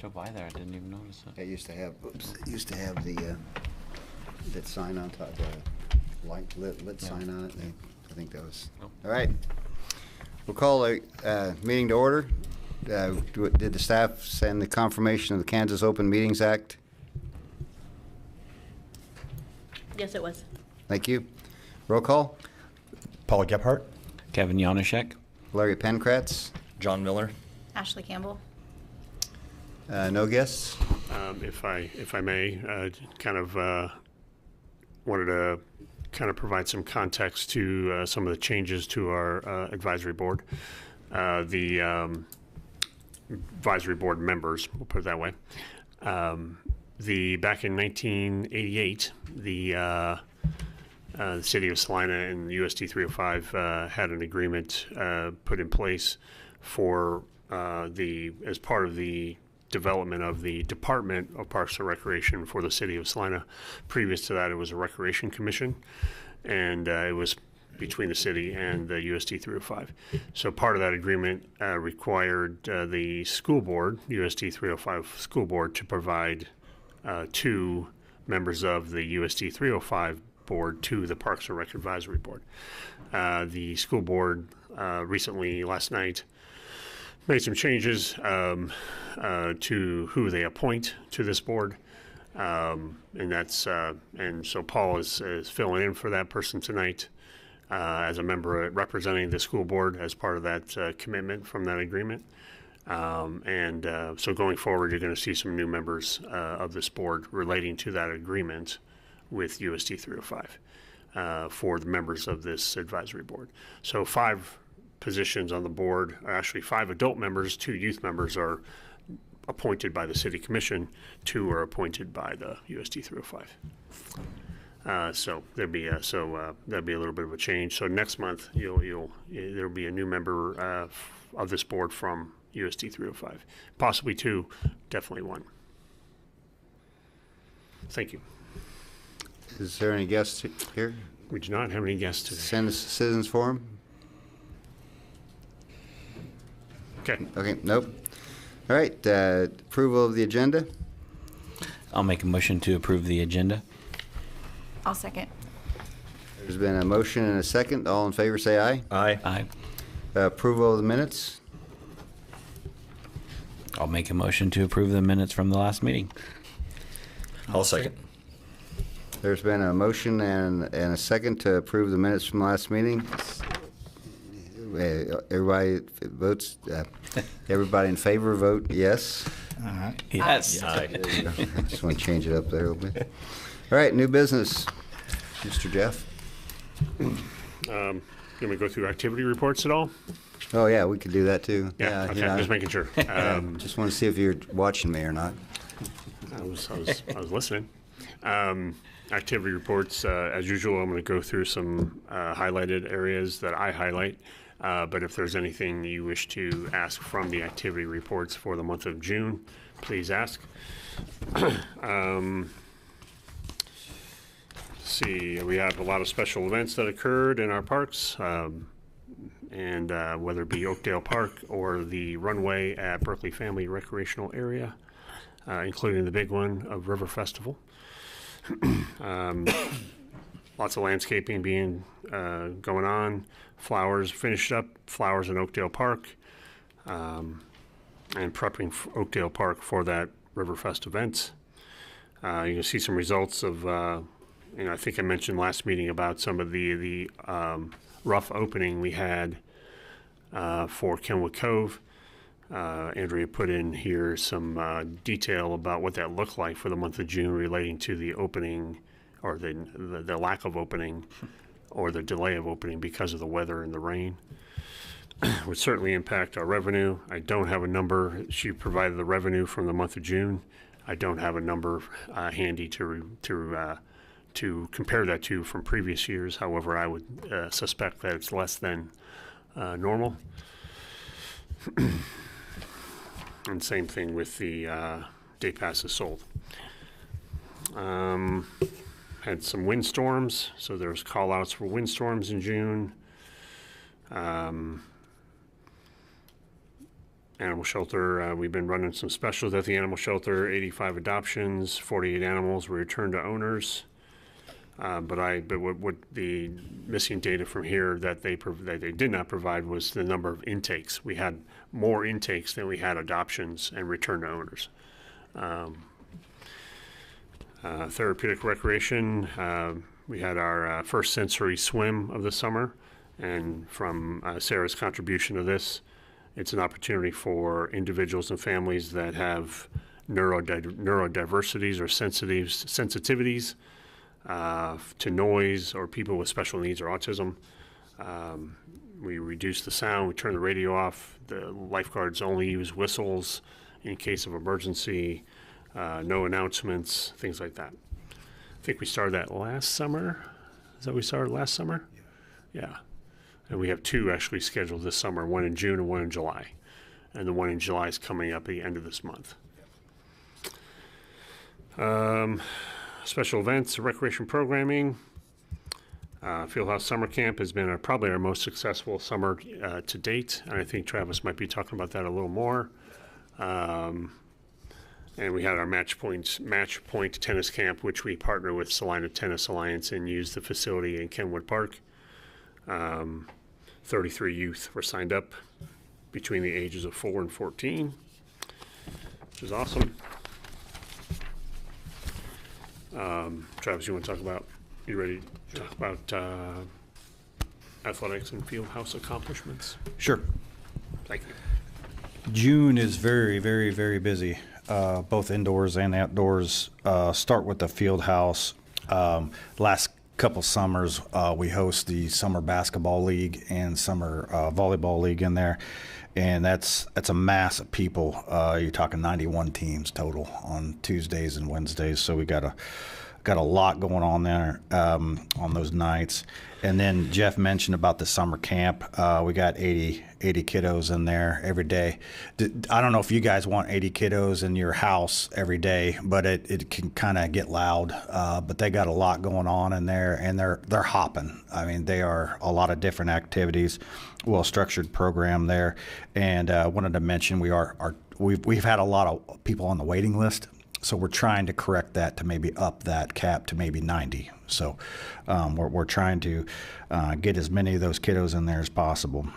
still by there. I didn't even notice it. It used to have, it used to have the, that sign on top, light lit sign on it. I think that was, all right. We'll call a meeting to order. Did the staff send the confirmation of the Kansas Open Meetings Act? Yes, it was. Thank you. Roll call. Paula Gebhardt. Kevin Janaszek. Larry Pankratz. John Miller. Ashley Campbell. No guests? If I may, wanted to kind of provide some context to some of the changes to our advisory board. The advisory board members, we'll put it that way. Back in 1988, the city of Salina and USD 305 had an agreement put in place for as part of the development of the Department of Parks and Recreation for the city of Salina. Previous to that, it was a Recreation Commission, and it was between the city and the USD 305. So part of that agreement required the school board, USD 305 school board, to provide 2 members of the USD 305 board to the Parks and Rec Advisory Board. The school board recently, last night, made some changes to who they appoint to this board, and so Paul is filling in for that person tonight as a member representing the school board as part of that commitment from that agreement. So going forward, you're going to see some new members of this board relating to that agreement with USD 305 for the members of this advisory board. So 5 positions on the board, actually 5 adult members, 2 youth members are appointed by the city commission, 2 are appointed by the USD 305. So there'll be a little bit of a change. So next month there'll be a new member of this board from USD 305, possibly 2, definitely 1. Thank you. Is there any guests here? We do not have any guests today. Citizens Forum? Okay, nope. All right, approval of the agenda. I'll make a motion to approve the agenda. I'll second. There's been a motion and a second. All in favor say aye. Aye. Aye. Approval of the minutes. I'll make a motion to approve the minutes from the last meeting. I'll second. There's been a motion and a second to approve the minutes from last meeting. Everybody votes. Everybody in favor, vote yes. Yes. Aye. I just want to change it up there a little bit. All right, new business. Mr. Jeff. Can we go through activity reports at all? Oh, yeah, we could do that too. Yeah, okay, just making sure. Just want to see if you're watching me or not. I was listening. Activity reports, as usual, I'm going to go through some highlighted areas that I highlight. But if there's anything you wish to ask from the activity reports for the month of June, please ask. See, we have a lot of special events that occurred in our parks, and whether it be Oakdale Park or the runway at Berkeley Family Recreational Area, including the big one of River Festival. Lots of landscaping going on. Flowers finished up, flowers in Oakdale Park, and prepping Oakdale Park for that Riverfest event. You can see some results of, I think I mentioned last meeting about some of the rough opening we had for Kenwood Cove. Andrea put in here some detail about what that looked like for the month of June relating to the opening or the lack of opening or the delay of opening because of the weather and the rain. Would certainly impact our revenue. I don't have a number. She provided the revenue from the month of June. I don't have a number handy to compare that to from previous years. However, I would suspect that it's less than normal. And same thing with the day passes sold. Had some windstorms, so there's call outs for windstorms in June. Animal shelter, we've been running some specials at the animal shelter, 85 adoptions, 48 animals were returned to owners. But what the missing data from here that they did not provide was the number of intakes. We had more intakes than we had adoptions and return to owners. Therapeutic recreation, we had our first sensory swim of the summer, and from Sarah's contribution to this, it's an opportunity for individuals and families that have neurodiversities or sensitivities to noise, or people with special needs or autism. We reduce the sound, we turn the radio off. The lifeguards only use whistles in case of emergency, no announcements, things like that. I think we started that last summer. Is that what we started last summer? Yeah. And we have 2 actually scheduled this summer, one in June and one in July. And the one in July is coming up at the end of this month. Special events, recreation programming. Fieldhouse Summer Camp has been probably our most successful summer to date, and I think Travis might be talking about that a little more. And we had our Match Point Tennis Camp, which we partner with Salina Tennis Alliance and use the facility in Kenwood Park. 33 youth were signed up between the ages of 4 and 14, which is awesome. Travis, you want to talk about, you ready to talk about athletics and field house accomplishments? Sure. Thank you. June is very, very, very busy, both indoors and outdoors. Start with the field house. Last couple summers, we host the summer basketball league and summer volleyball league in there, and that's a mass of people. You're talking 91 teams total on Tuesdays and Wednesdays, so we got a lot going on there on those nights. And then Jeff mentioned about the summer camp. We got 80 kiddos in there every day. I don't know if you guys want 80 kiddos in your house every day, but it can kind of get loud. But they got a lot going on in there, and they're hopping. I mean, they are a lot of different activities, well-structured program there. And wanted to mention we've had a lot of people on the waiting list. So we're trying to correct that to maybe up that cap to maybe 90. So we're trying to get as many of those kiddos in there as possible.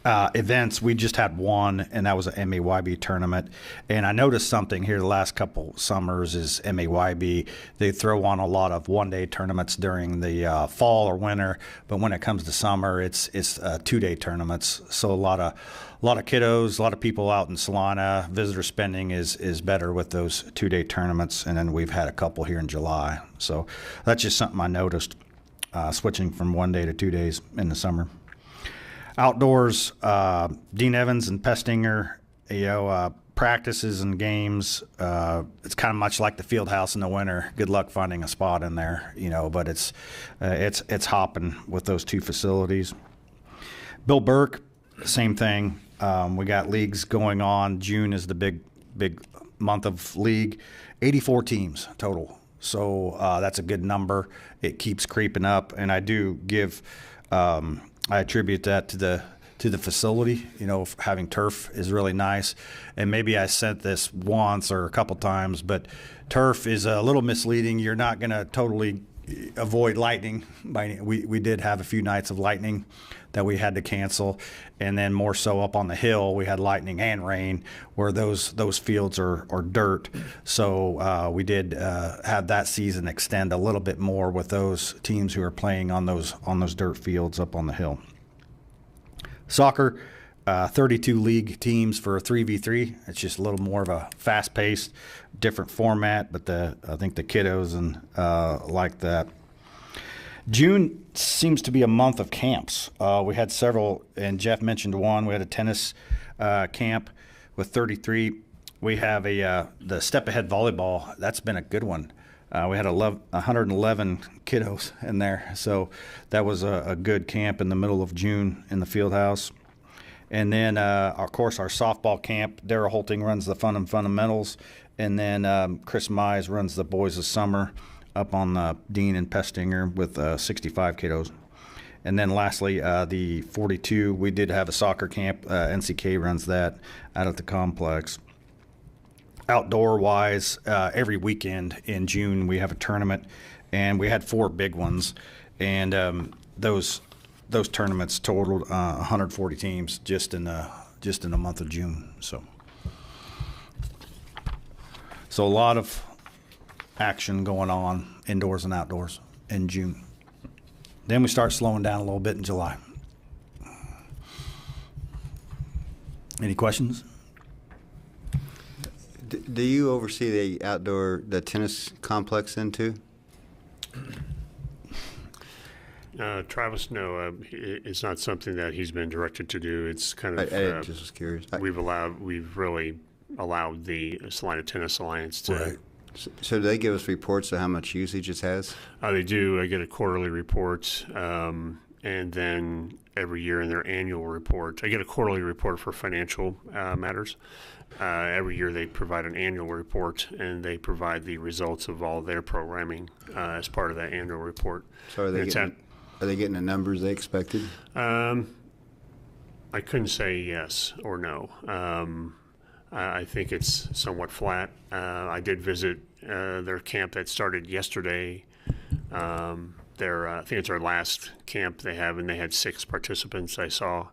Events, we just had one, and that was an MAYB tournament. And I noticed something here the last couple summers is MAYB, they throw on a lot of one-day tournaments during the fall or winter, but when it comes to summer, it's 2-day tournaments. So a lot of kiddos, a lot of people out in Salina. Visitor spending is better with those 2-day tournaments, and then we've had a couple here in July. So that's just something I noticed, switching from 1 day to 2 days in the summer. Outdoors, Dean Evans and Pestinger, practices and games. It's kind of much like the field house in the winter. Good luck finding a spot in there, but it's hopping with those 2 facilities. Bill Burke, same thing. We got leagues going on. June is the big month of league. 84 teams total. So that's a good number. It keeps creeping up, and I do give. I attribute that to the facility. Having turf is really nice. And maybe I said this once or a couple times, but turf is a little misleading. You're not going to totally avoid lightning. We did have a few nights of lightning that we had to cancel, and then more so up on the hill we had lightning and rain, where those fields are dirt. So we did have that season extend a little bit more with those teams who are playing on those dirt fields up on the hill. Soccer, 32 league teams for a 3v3. It's just a little more of a fast-paced, different format, but I think the kiddos like that. June seems to be a month of camps. We had several, and Jeff mentioned one. We had a tennis camp with 33. We have the Step Ahead volleyball. That's been a good one. We had 111 kiddos in there, so that was a good camp in the middle of June in the field house. And then, of course, our softball camp. Darrell Holting runs the Fun and Fundamentals, and then Chris Mize runs the Boys of Summer up on Dean and Pestinger with 65 kiddos. And then lastly, the 42, we did have a soccer camp. NCK runs that out at the complex. Outdoor-wise, every weekend in June we have a tournament, and we had 4 big ones, and those tournaments totaled 140 teams just in the month of June. So a lot of action going on indoors and outdoors in June. Then we start slowing down a little bit in July. Any questions? Do you oversee the tennis complex then too? Travis, no, it's not something that he's been directed to do. It's kind of I just was curious. we've really allowed the Salina Tennis Alliance to. Right. So do they give us reports of how much usage it has? They do. I get a quarterly report, and then every year in their annual report, I get a quarterly report for financial matters. Every year they provide an annual report, and they provide the results of all their programming as part of that annual report. So are they getting the numbers they expected? I couldn't say yes or no. I think it's somewhat flat. I did visit their camp that started yesterday. I think it's our last camp they have, and they had 6 participants. I saw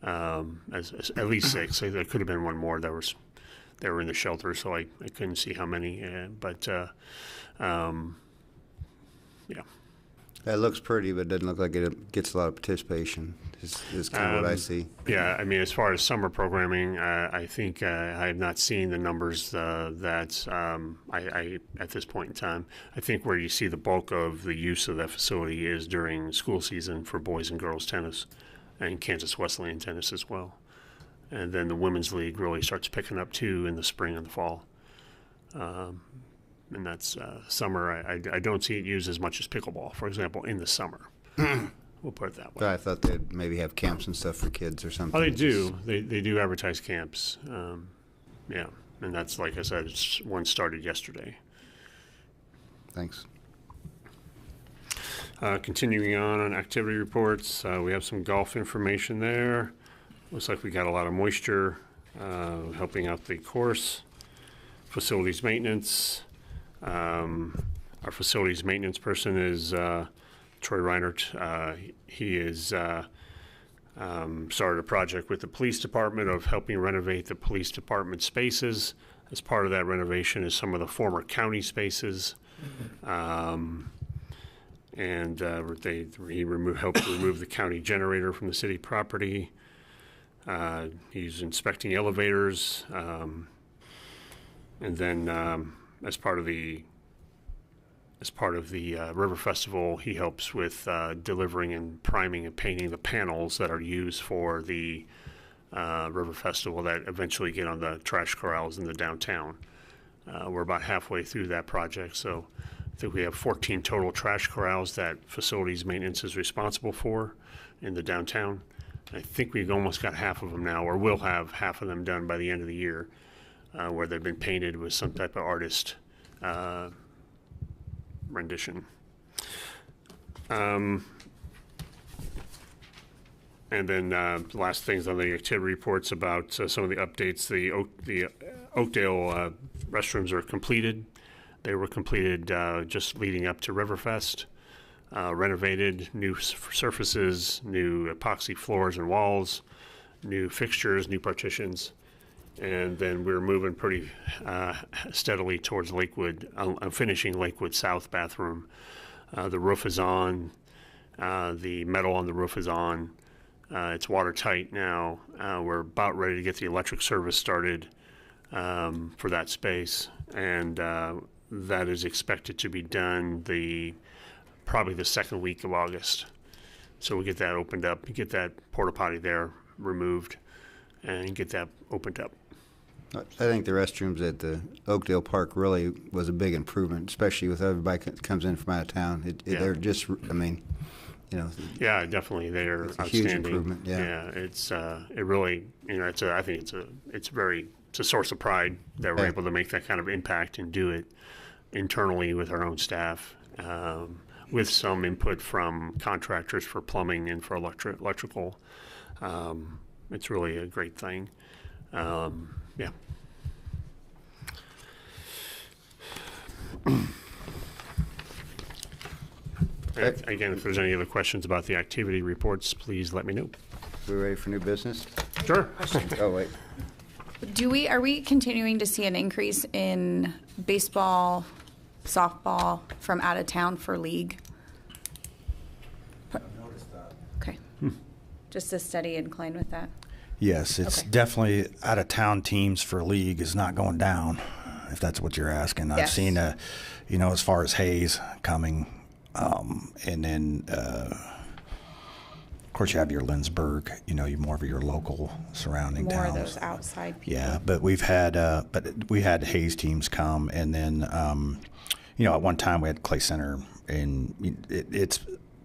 at least 6. There could have been one more. They were in the shelter, so I couldn't see how many. Yeah. That looks pretty, but it doesn't look like it gets a lot of participation. Is kind of what I see. Yeah, I mean, as far as summer programming, I think I have not seen the numbers that I at this point in time. I think where you see the bulk of the use of that facility is during school season for boys and girls tennis, and Kansas Wesleyan tennis as well. And then the women's league really starts picking up too in the spring and the fall. And that's summer. I don't see it used as much as pickleball, for example, in the summer. We'll put it that way. But I thought they'd maybe have camps and stuff for kids or something. Oh, they do. They do advertise camps. Yeah, and that's, like I said, one started yesterday. Thanks. Continuing on activity reports, we have some golf information there. Looks like we got a lot of moisture helping out the course. Facilities maintenance. Our facilities maintenance person is Troy Reinert. He is started a project with the police department of helping renovate the police department spaces. As part of that renovation is some of the former county spaces. And he helped remove the county generator from the city property. He's inspecting elevators. And then as part of the River Festival, he helps with delivering and priming and painting the panels that are used for the River Festival that eventually get on the trash corrals in the downtown. We're about halfway through that project, so I think we have 14 total trash corrals that facilities maintenance is responsible for in the downtown. I think we've almost got half of them now, or will have half of them done by the end of the year, where they've been painted with some type of artist rendition. And then the last things on the activity reports about some of the updates. The Oakdale restrooms are completed. They were completed just leading up to Riverfest. Renovated, new surfaces, new epoxy floors and walls, new fixtures, new partitions. And then we're moving pretty steadily towards Lakewood, finishing Lakewood South bathroom. The roof is on. The metal on the roof is on. It's watertight now. We're about ready to get the electric service started for that space. And that is expected to be done probably the second week of August. So we get that opened up, get that porta potty there removed, and get that opened up. I think the restrooms at the Oakdale Park really was a big improvement, especially with everybody that comes in from out of town. They're just, I mean, you know. Yeah, definitely, they're it's a outstanding. huge improvement. Yeah, it's it really, you know, I think it's a source of pride that we're able to make that kind of impact and do it internally with our own staff. with some input from contractors for plumbing and for electrical. It's really a great thing. Yeah. Again, if there's any other questions about the activity reports, please let me know. We ready for new business? Sure. Oh, wait. Are we continuing to see an increase in baseball, softball from out of town for league? I've noticed that. Okay. Just a steady incline with that. Yes, it's Okay. definitely out of town teams for league is not going down, if that's what you're asking. I've Yes. seen as far as Hayes coming, and then of course you have your Lindsberg, you more of your local surrounding More towns. of those outside people. Yeah, but we had Hayes teams come, and then at one time we had Clay Center, and it's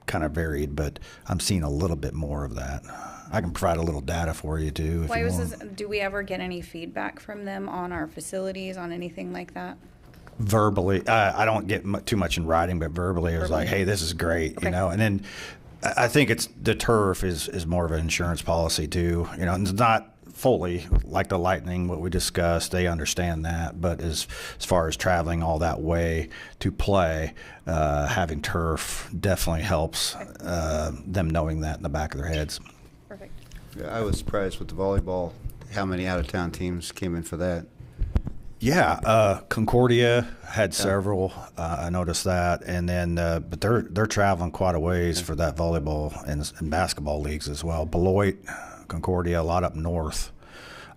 kind of varied, but I'm seeing a little bit more of that. I can provide a little data for you too. If you want. Do we ever get any feedback from them on our facilities, on anything like that? Verbally, I don't get too much in writing, but verbally, it was like, Verbally. "Hey, this is great," Okay. And then I think it's the turf is more of an insurance policy too. And it's not fully like the Lightning, what we discussed. They understand that, but as far as traveling all that way to play, having turf definitely helps them knowing that in the back of their heads. Perfect. Yeah, I was surprised with the volleyball, how many out-of-town teams came in for that. Yeah, Concordia had several. I noticed that, and then but they're traveling quite a ways for that volleyball and basketball leagues as well. Beloit, Concordia, a lot up north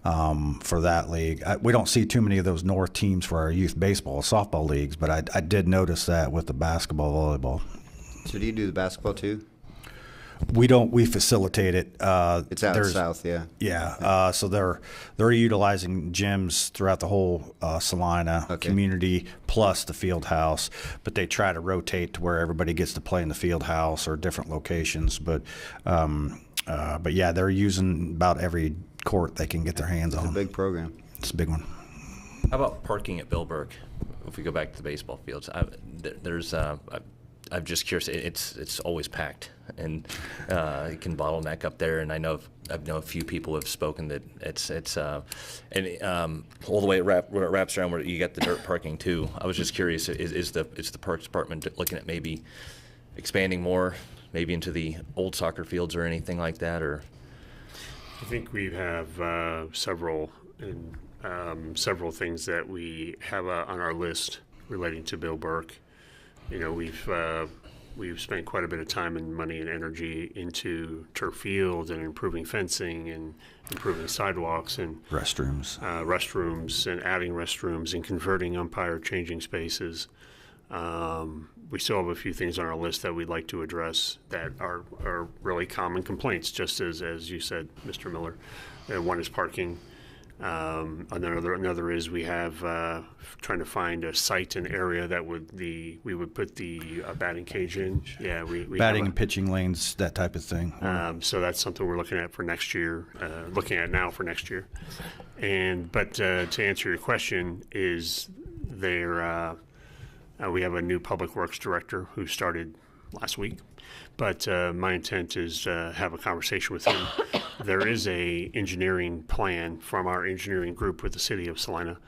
for that league. We don't see too many of those north teams for our youth baseball, softball leagues, but I did notice that with the basketball, volleyball. So do you do the basketball too? We don't. We facilitate it. It's out south, yeah. Yeah, so they're utilizing gyms throughout the whole Salina community plus the field house, but they try to rotate to where everybody gets to play in the field house or different locations. But yeah, they're using about every court they can get their hands on. It's a big program. It's a big one. How about parking at Billburg? If we go back to the baseball fields, I'm just curious. It's always packed, and it can bottleneck up there. And I know a few people have spoken that it's all the way it wraps around where you get the dirt parking too. I was just curious: is the Parks Department looking at maybe expanding more, maybe into the old soccer fields or anything like that, or? I think we have several things that we have on our list relating to Bill Burke. We've spent quite a bit of time and money and energy into turf fields and improving fencing and improving sidewalks and Restrooms. restrooms and adding restrooms and converting umpire changing spaces. We still have a few things on our list that we'd like to address that are really common complaints, just as you said, Mr. Miller. One is parking. Another is we have trying to find a site, an area that we would put the batting cage in. Yeah, we Batting have and pitching lanes, that type of thing. so that's something we're looking at for next year. Looking at now for next year. But to answer your question, is there? We have a new public works director who started last week. But my intent is to have a conversation with him. There is a engineering plan from our engineering group with the city of Salina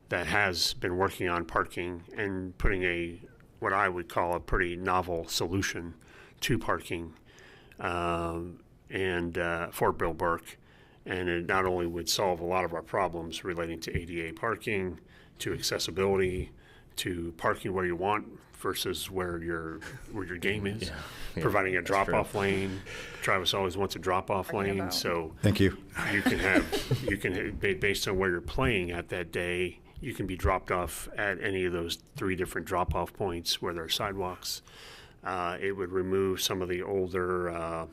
that has been working on parking and putting what I would call a pretty novel solution to parking and for Bill Burke. And it not only would solve a lot of our problems relating to ADA parking, to accessibility, to parking where you want versus where your game is. Yeah, providing a that's drop-off true. lane. Travis always wants a drop-off lane, so Thank you. you can based on where you're playing at that day, you can be dropped off at any of those 3 different drop-off points where there are sidewalks. It would remove some of the older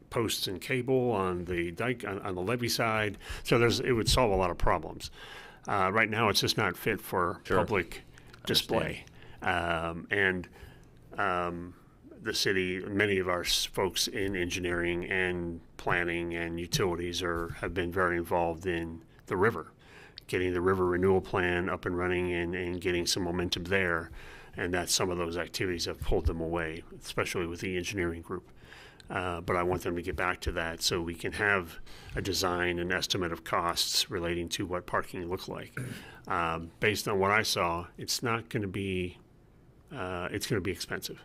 posts and cable on the dike on the levee side. So it would solve a lot of problems. Right now, it's just not fit for Sure. public display. The city, many of our folks in engineering and planning and utilities have been very involved in the river, getting the river renewal plan up and running and getting some momentum there. and that some of those activities have pulled them away, especially with the engineering group. But I want them to get back to that so we can have a design and estimate of costs relating to what parking looks like. Based on what I saw, it's not going to be, it's going to be expensive.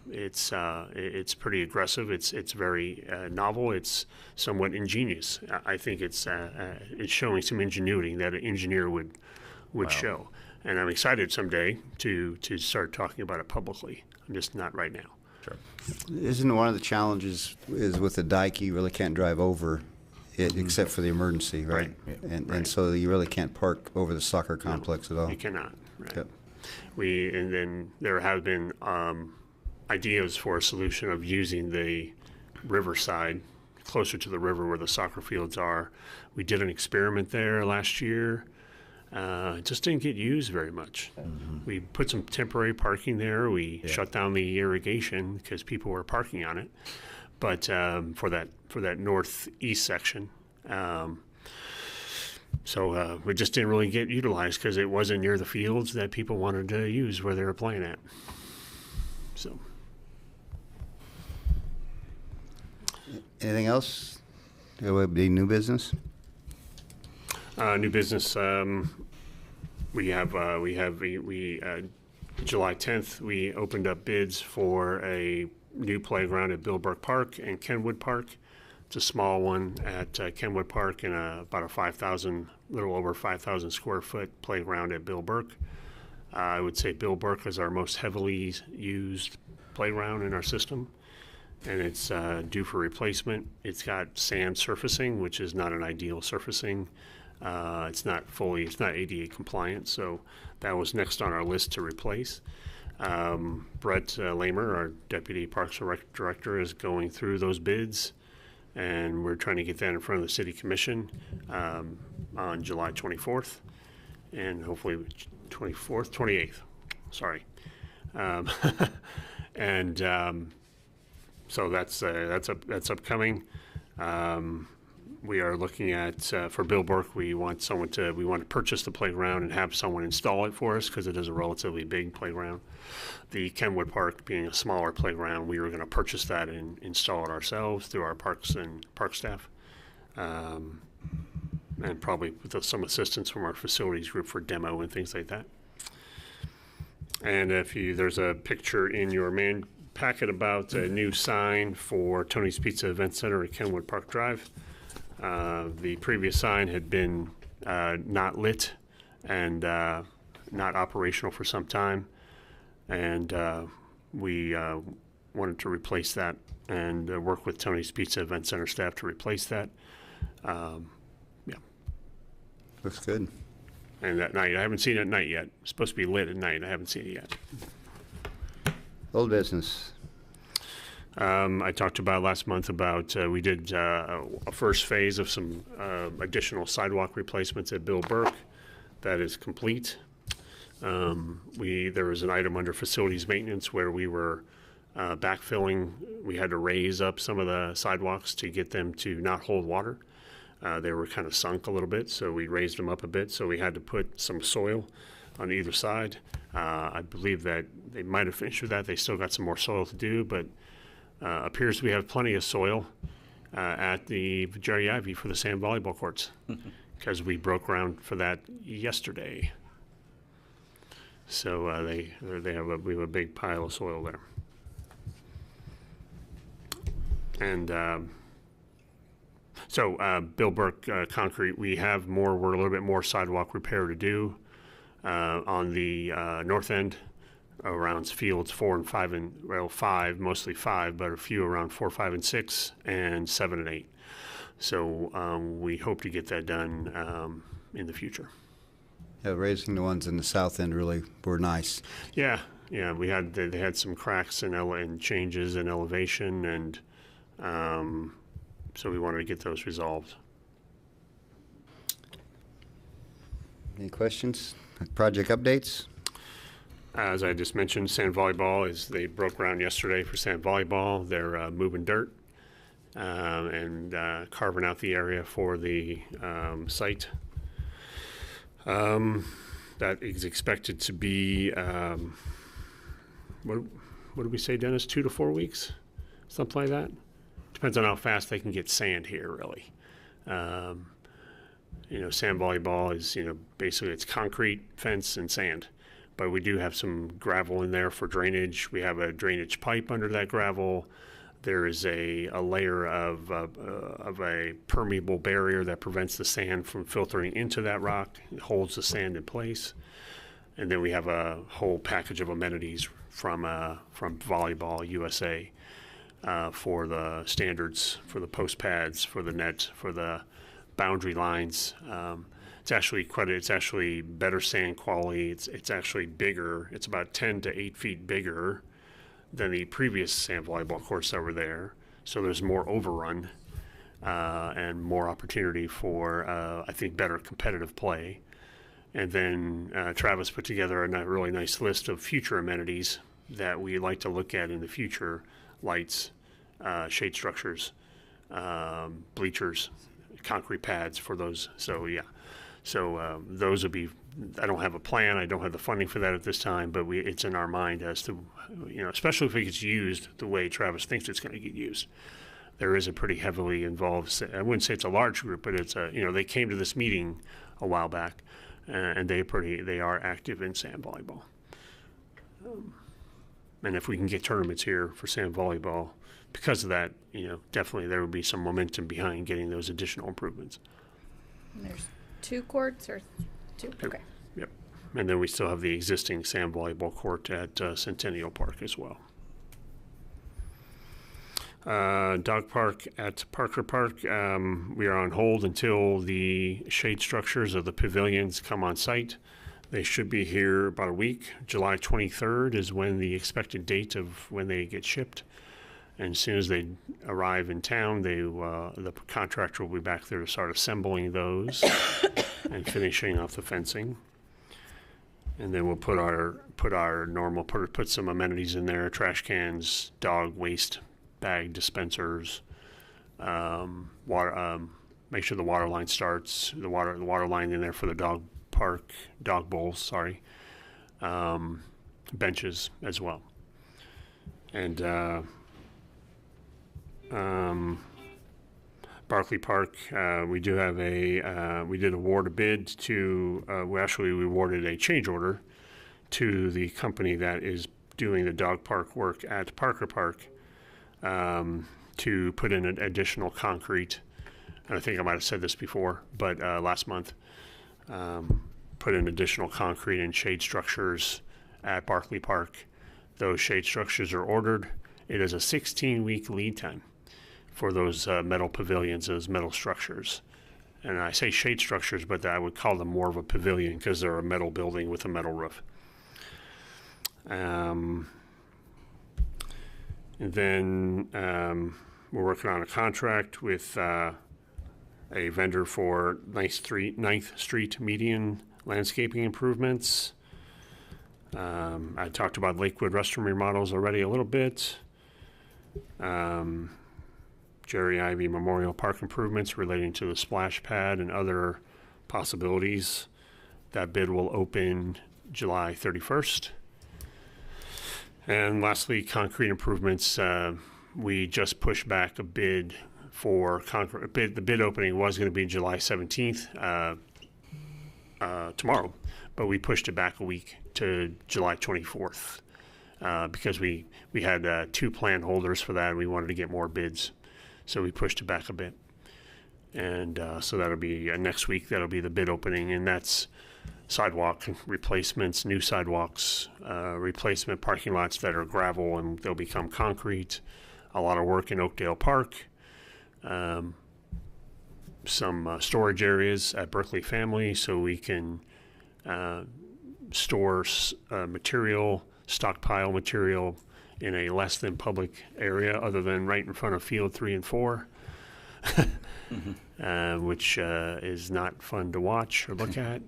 It's pretty aggressive. It's very novel. It's somewhat ingenious. I think it's showing some ingenuity that an engineer would show. And I'm excited someday to start talking about it publicly. I'm just not right now. Sure. Isn't one of the challenges is with the dike, you really can't drive over it except for the emergency, right? And so you really can't park over the soccer complex at all. You cannot. Right. Yep. And then there have been ideas for a solution of using the riverside closer to the river where the soccer fields are. We did an experiment there last year. It just didn't get used very much. We put some temporary parking there. We shut down the irrigation because people were parking on it. But for that northeast section, so it just didn't really get utilized because it wasn't near the fields that people wanted to use where they were playing at. So, Anything else? There would be new business? new business. We July 10th, we opened up bids for a new playground at Bill Burke Park and Kenwood Park. It's a small one at Kenwood Park and about a little over 5,000 square foot playground at Bill Burke. I would say Bill Burke is our most heavily used playground in our system, and it's due for replacement. It's got sand surfacing, which is not an ideal surfacing. It's not ADA compliant, so that was next on our list to replace. Brett Lamer, our Deputy Parks Director, is going through those bids, and we're trying to get that in front of the City Commission on July 24th, and hopefully 28th, sorry. So that's upcoming. We are looking at for Bill Burke. We want to purchase the playground and have someone install it for us because it is a relatively big playground. The Kenwood Park being a smaller playground, we were going to purchase that and install it ourselves through our parks and park staff, and probably with some assistance from our facilities group for demo and things like that. And there's a picture in your main packet about a new sign for Tony's Pizza Event Center at Kenwood Park Drive. The previous sign had been not lit and not operational for some time, and we wanted to replace that and work with Tony's Pizza Event Center staff to replace that. Looks good. And that night, I haven't seen it at night yet. It's supposed to be lit at night. I haven't seen it yet. Old business. I talked about last month about we did a first phase of some additional sidewalk replacements at Bill Burke. That is complete. There was an item under facilities maintenance where we were backfilling. We had to raise up some of the sidewalks to get them to not hold water. They were kind of sunk a little bit, so we raised them up a bit. So we had to put some soil on either side. I believe that they might have finished with that. They still got some more soil to do, but appears we have plenty of soil at the Jerry Ivy for the sand volleyball courts because we broke ground for that yesterday. So we have a big pile of soil there. And so Bill Burke concrete, we're a little bit more sidewalk repair to do on the north end around fields 4 and 5 and 5, mostly 5, but a few around 4, 5, and 6, and 7 and 8. So we hope to get that done in the future. Yeah, raising the ones in the south end really were nice. Yeah. They had some cracks and changes in elevation, and so we wanted to get those resolved. Any questions? Project updates? As I just mentioned, sand volleyball they broke ground yesterday for sand volleyball. They're moving dirt and carving out the area for the site. That is expected to be, what did we say, Dennis? 2 to 4 weeks? Something like that? Depends on how fast they can get sand here, really. Sand volleyball is, basically it's concrete, fence, and sand. But we do have some gravel in there for drainage. We have a drainage pipe under that gravel. There is a layer of a permeable barrier that prevents the sand from filtering into that rock. It holds the sand in place. And then we have a whole package of amenities from Volleyball USA for the standards, for the post pads, for the net, for the boundary lines. It's actually better sand quality. It's actually bigger. It's about 10 to 8 feet bigger than the previous sand volleyball courts that were there. So there's more overrun and more opportunity for, I think, better competitive play. And then Travis put together a really nice list of future amenities that we like to look at in the future: lights, shade structures, bleachers, concrete pads for those. So yeah, those would be. I don't have a plan. I don't have the funding for that at this time, but it's in our mind as to, especially if it gets used the way Travis thinks it's going to get used. There is a pretty heavily involved. I wouldn't say it's a large group, but it's they came to this meeting a while back, and they are active in sand volleyball. And if we can get tournaments here for sand volleyball, because of that, definitely there would be some momentum behind getting those additional improvements. And there's 2 courts or 2? Okay. Yep. And then we still have the existing sand volleyball court at Centennial Park as well. Dog park at Parker Park, we are on hold until the shade structures of the pavilions come on site. They should be here about a week. July 23rd is when the expected date of when they get shipped. And as soon as they arrive in town, the contractor will be back there to start assembling those and finishing off the fencing. And then we'll put some amenities in there: trash cans, dog waste bag dispensers, water. Make sure the water line starts. The water line in there for the dog bowls. Benches as well. And Barclay Park, we did award a bid to, we awarded a change order to the company that is doing the dog park work at Parker Park to put in an additional concrete. And I think I might have said this before, but last month, put in additional concrete and shade structures at Barclay Park. Those shade structures are ordered. It is a 16-week lead time for those metal pavilions, those metal structures. And I say shade structures, but I would call them more of a pavilion because they're a metal building with a metal roof. And then we're working on a contract with a vendor for 9th Street median landscaping improvements. I talked about Lakewood restroom remodels already a little bit. Jerry Ivy Memorial Park improvements relating to the splash pad and other possibilities. That bid will open July 31st. And lastly, concrete improvements. We just pushed back a bid for concrete. The bid opening was going to be July 17th, tomorrow, but we pushed it back a week to July 24th because we had 2 plan holders for that, and we wanted to get more bids. So we pushed it back a bit. And so that'll be next week. That'll be the bid opening, and that's sidewalk replacements, new sidewalks, replacement parking lots that are gravel and they'll become concrete. A lot of work in Oakdale Park. Some storage areas at Berkeley Family so we can store stockpile material in a less than public area other than right in front of field 3 and 4, which is not fun to watch or look at.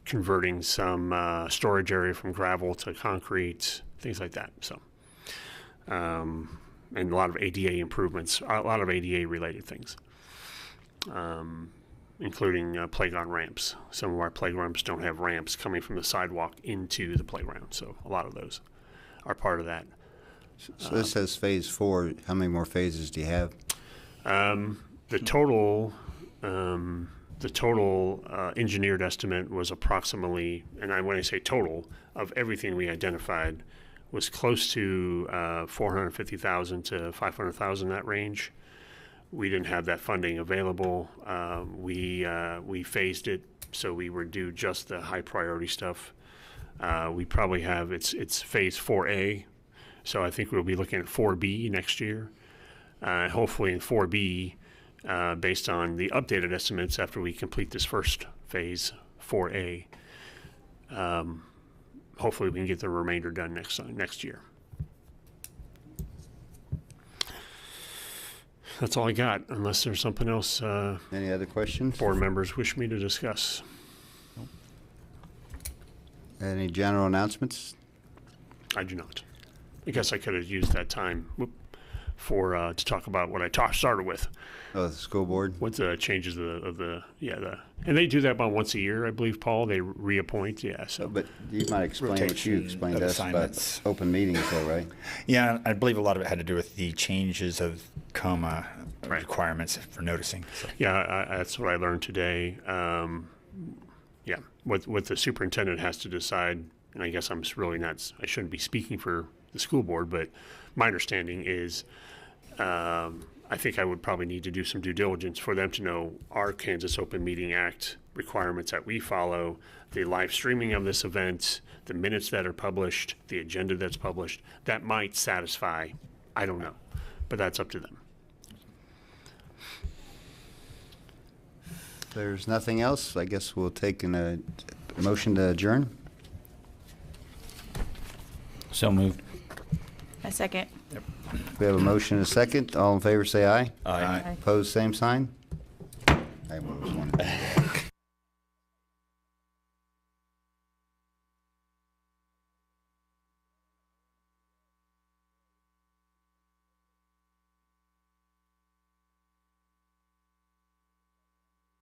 Converting some storage area from gravel to concrete, things like that. So, and a lot of ADA improvements, a lot of ADA related things. including playground ramps. Some of our playgrounds don't have ramps coming from the sidewalk into the playground, so a lot of those are part of that. So this says phase 4. How many more phases do you have? The total engineered estimate was approximately, and when I say total, of everything we identified, was close to $450,000 to $500,000, that range. We didn't have that funding available. We phased it, so we would do just the high priority stuff. We probably have, it's phase 4A, so I think we'll be looking at 4B next year. Hopefully in 4B, based on the updated estimates after we complete this first phase, 4A, hopefully we can get the remainder done next year. That's all I got, unless there's something else Any other questions? board members wish me to discuss. Any general announcements? I do not. I guess I could have used that time to talk about what I started with. Oh, the school board? What's the changes and they do that about once a year, I believe, Paul. They reappoint, so. But you might explain what you Rotation explained of to us assignments. about open meetings, though, right? Yeah, I believe a lot of it had to do with the changes of coma Right. requirements for noticing. So. Yeah, that's what I learned today. What the superintendent has to decide, and I guess I shouldn't be speaking for the school board, but my understanding is I think I would probably need to do some due diligence for them to know our Kansas Open Meeting Act requirements that we follow, the live streaming of this event, the minutes that are published, the agenda that's published. That might satisfy, I don't know, but that's up to them. If there's nothing else, I guess we'll take a motion to adjourn. So moved. A second. We have a motion and a second. All in favor, say aye. Aye. Opposed, same sign. I almost wanted to do that.